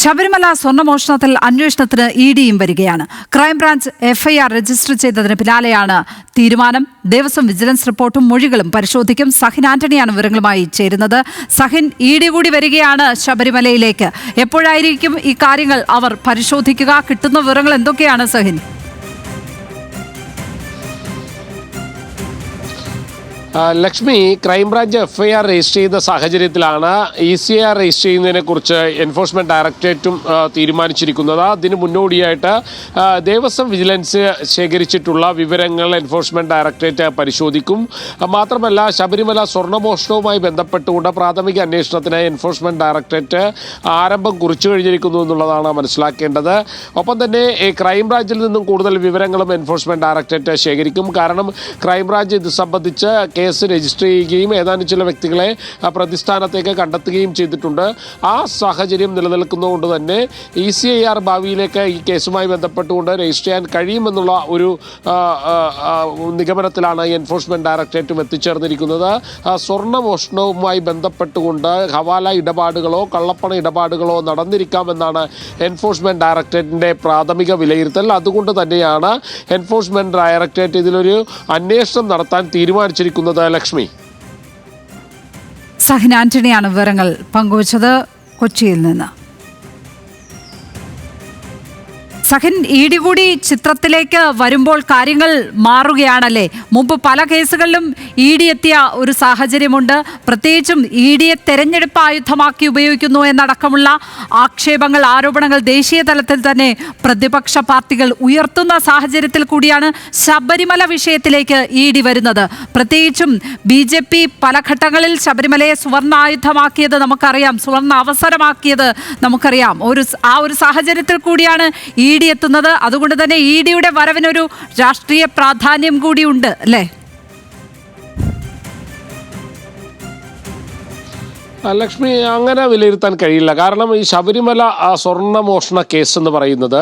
ശബരിമല സ്വർണ്ണമോഷണത്തിൽ അന്വേഷണത്തിന് ഇഡിയും വരികയാണ്. Crime branch FIR register ചെയ്തതിന് പിന്നാലെയാണ് തീരുമാനം. ദേവസ്വം വിജിലൻസ് റിപ്പോർട്ടും മൊഴികളും പരിശോധിക്കും. സഹിൻ ആന്റണിയാണ് വിവരങ്ങളുമായി ചേരുന്നത്. സഹിൻ, ഇഡി കൂടി വരികയാണ് ശബരിമലയിലേക്ക്. എപ്പോഴായിരിക്കും ഈ കാര്യങ്ങൾ അവർ പരിശോധിക്കുക? കിട്ടുന്ന വിവരങ്ങൾ എന്തൊക്കെയാണ് Sahin? Lakshmi, crime branch FIR register ചെയ്ത സാഹചര്യത്തിലാണ് ECR രജിസ്റ്റർ ചെയ്യുന്നതിനെക്കുറിച്ച് എൻഫോഴ്സ്മെൻറ്റ് ഡയറക്ടറേറ്റും തീരുമാനിച്ചിരിക്കുന്നത്. അതിന് മുന്നോടിയായിട്ട് ദേവസ്വം വിജിലൻസ് ശേഖരിച്ചിട്ടുള്ള വിവരങ്ങൾ എൻഫോഴ്സ്മെൻറ്റ് ഡയറക്ടറേറ്റ് പരിശോധിക്കും. മാത്രമല്ല, ശബരിമല സ്വർണ്ണമോഷണവുമായി ബന്ധപ്പെട്ടുകൊണ്ട് പ്രാഥമിക അന്വേഷണത്തിന് എൻഫോഴ്സ്മെൻറ്റ് ഡയറക്ടറേറ്റ് ആരംഭം കുറിച്ചു കഴിഞ്ഞിരിക്കുന്നു എന്നുള്ളതാണ് മനസ്സിലാക്കേണ്ടത്. ഒപ്പം തന്നെ ക്രൈംബ്രാഞ്ചിൽ നിന്നും കൂടുതൽ വിവരങ്ങളും എൻഫോഴ്സ്മെൻറ്റ് ഡയറക്ടറേറ്റ് ശേഖരിക്കും. കാരണം ക്രൈംബ്രാഞ്ച് ഇത് സംബന്ധിച്ച് കേസ് രജിസ്റ്റർ ചെയ്യുകയും ഏതാനും ചില വ്യക്തികളെ പ്രതിസ്ഥാനത്തേക്ക് കണ്ടെത്തുകയും ചെയ്തിട്ടുണ്ട്. ആ സാഹചര്യം നിലനിൽക്കുന്നതുകൊണ്ട് തന്നെ ECIR ഭാവിയിലേക്ക് ഈ കേസുമായി ബന്ധപ്പെട്ടുകൊണ്ട് രജിസ്റ്റർ ചെയ്യാൻ കഴിയുമെന്നുള്ള ഒരു നിഗമനത്തിലാണ് എൻഫോഴ്സ്മെൻറ്റ് ഡയറക്ടറേറ്റും എത്തിച്ചേർന്നിരിക്കുന്നത്. സ്വർണ്ണമോഷണവുമായി ബന്ധപ്പെട്ടുകൊണ്ട് ഹവാല ഇടപാടുകളോ കള്ളപ്പണ ഇടപാടുകളോ നടന്നിരിക്കാമെന്നാണ് എൻഫോഴ്സ്മെൻറ്റ് ഡയറക്ടറേറ്റിൻ്റെ പ്രാഥമിക വിലയിരുത്തൽ. അതുകൊണ്ട് തന്നെയാണ് എൻഫോഴ്സ്മെൻറ്റ് ഡയറക്ടറേറ്റ് ഇതിലൊരു അന്വേഷണം നടത്താൻ തീരുമാനിച്ചിരിക്കുന്നത്. ലക്ഷ്മി, സഹിൻ ആന്റണിയാണ് വിവരങ്ങൾ പങ്കുവച്ചത് കൊച്ചിയിൽ നിന്ന്. സഹിൻ, ഇഡി കൂടി ചിത്രത്തിലേക്ക് വരുമ്പോൾ കാര്യങ്ങൾ മാറുകയാണല്ലേ? മുമ്പ് പല കേസുകളിലും ഇഡി എത്തിയ ഒരു സാഹചര്യമുണ്ട്. പ്രത്യേകിച്ചും ഇഡിയെ തെരഞ്ഞെടുപ്പ് ആയുധമാക്കി ഉപയോഗിക്കുന്നു എന്നടക്കമുള്ള ആക്ഷേപങ്ങൾ, ആരോപണങ്ങൾ ദേശീയ തലത്തിൽ തന്നെ പ്രതിപക്ഷ പാർട്ടികൾ ഉയർത്തുന്ന സാഹചര്യത്തിൽ കൂടിയാണ് ശബരിമല വിഷയത്തിലേക്ക് ഇഡി വരുന്നത്. പ്രത്യേകിച്ചും BJP പല ഘട്ടങ്ങളിൽ ശബരിമലയെ സുവർണ്ണ ആയുധമാക്കിയത് നമുക്കറിയാം, സുവർണ്ണ അവസരമാക്കിയത് നമുക്കറിയാം. ആ ഒരു സാഹചര്യത്തിൽ കൂടിയാണ് ഇഡി എത്തുന്നത്. അതുകൊണ്ട് തന്നെ ഇഡിയുടെ വരവിനൊരു രാഷ്ട്രീയ പ്രാധാന്യം കൂടിയുണ്ട് അല്ലേ? ലക്ഷ്മി, അങ്ങനെ വിലയിരുത്താൻ കഴിയില്ല. കാരണം ഈ ശബരിമല സ്വർണ്ണമോഷണ കേസ് എന്ന് പറയുന്നത്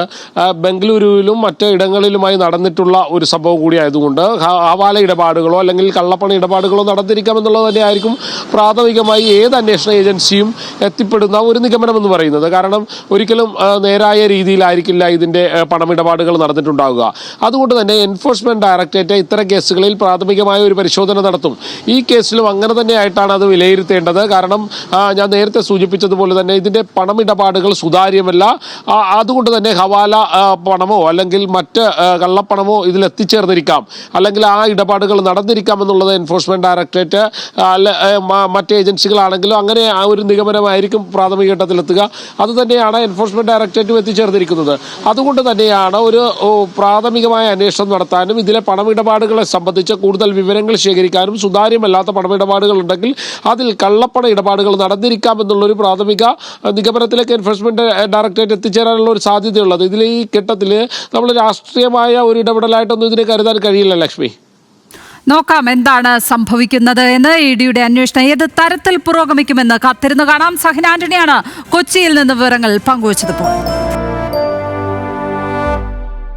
ബംഗളൂരുവിലും മറ്റ് ഇടങ്ങളിലുമായി നടന്നിട്ടുള്ള ഒരു സംഭവം കൂടി ആയതുകൊണ്ട് ഹവാല ഇടപാടുകളോ അല്ലെങ്കിൽ കള്ളപ്പണ ഇടപാടുകളോ നടന്നിരിക്കാമെന്നുള്ളത് തന്നെയായിരിക്കും പ്രാഥമികമായി ഏത് അന്വേഷണ ഏജൻസിയും എത്തിപ്പെടുന്ന ഒരു നിഗമനമെന്ന് പറയുന്നത്. കാരണം ഒരിക്കലും നേരായ രീതിയിലായിരിക്കില്ല ഇതിൻ്റെ പണമിടപാടുകൾ നടന്നിട്ടുണ്ടാവുക. അതുകൊണ്ട് തന്നെ എൻഫോഴ്സ്മെൻറ്റ് ഡയറക്ടറേറ്റ് ഇത്തരം കേസുകളിൽ പ്രാഥമികമായ ഒരു പരിശോധന നടത്തും. ഈ കേസിലും അങ്ങനെ തന്നെയായിട്ടാണ് അത് വിലയിരുത്തേണ്ടത്. കാരണം ഞാൻ നേരത്തെ സൂചിപ്പിച്ചതുപോലെ തന്നെ ഇതിൻ്റെ പണമിടപാടുകൾ സുതാര്യമല്ല. അതുകൊണ്ട് തന്നെ ഹവാല പണമോ അല്ലെങ്കിൽ മറ്റ് കള്ളപ്പണമോ ഇതിൽ എത്തിച്ചേർന്നിരിക്കാം, അല്ലെങ്കിൽ ആ ഇടപാടുകൾ നടന്നിരിക്കാം എന്നുള്ളത് എൻഫോഴ്സ്മെൻറ്റ് ഡയറക്ടറേറ്റ് മറ്റ് ഏജൻസികളാണെങ്കിലും അങ്ങനെ ആ ഒരു നിഗമനമായിരിക്കും പ്രാഥമിക ഘട്ടത്തിലെത്തുക. അതുതന്നെയാണ് എൻഫോഴ്സ്മെൻറ്റ് ഡയറക്ടറേറ്റും എത്തിച്ചേർന്നിരിക്കുന്നത്. അതുകൊണ്ട് തന്നെയാണ് ഒരു പ്രാഥമികമായ അന്വേഷണം നടത്താനും ഇതിലെ പണമിടപാടുകളെ സംബന്ധിച്ച് കൂടുതൽ വിവരങ്ങൾ ശേഖരിക്കാനും സുതാര്യമല്ലാത്ത പണമിടപാടുകൾ ഉണ്ടെങ്കിൽ അതിൽ കള്ളപ്പണ ഇടപാടുകൾ നടന്നിരിക്കാം എന്നുള്ളൊരു പ്രാഥമിക നിഗമനത്തിലേക്ക് എൻഫോഴ്സ്മെന്റ് ഡയറക്ടറേറ്റ് എത്തിച്ചേരാനുള്ള ഒരു സാധ്യതയുള്ളത്. ഇതിൽ ഈ ഘട്ടത്തിൽ നമ്മൾ രാഷ്ട്രീയമായ ഒരു ഇടപെടലായിട്ടൊന്നും ഇതിനെ കരുതാൻ കഴിയില്ല. ലക്ഷ്മി, നോക്കാം എന്താണ് സംഭവിക്കുന്നത് എന്ന്. ഇഡിയുടെ അന്വേഷണം ഏത് തരത്തിൽ പുരോഗമിക്കുമെന്ന് കാത്തിരുന്ന് കാണാം. സഹിൻ ആന്റണിയാണ് കൊച്ചിയിൽ നിന്ന് വിവരങ്ങൾ പങ്കുവച്ചത്.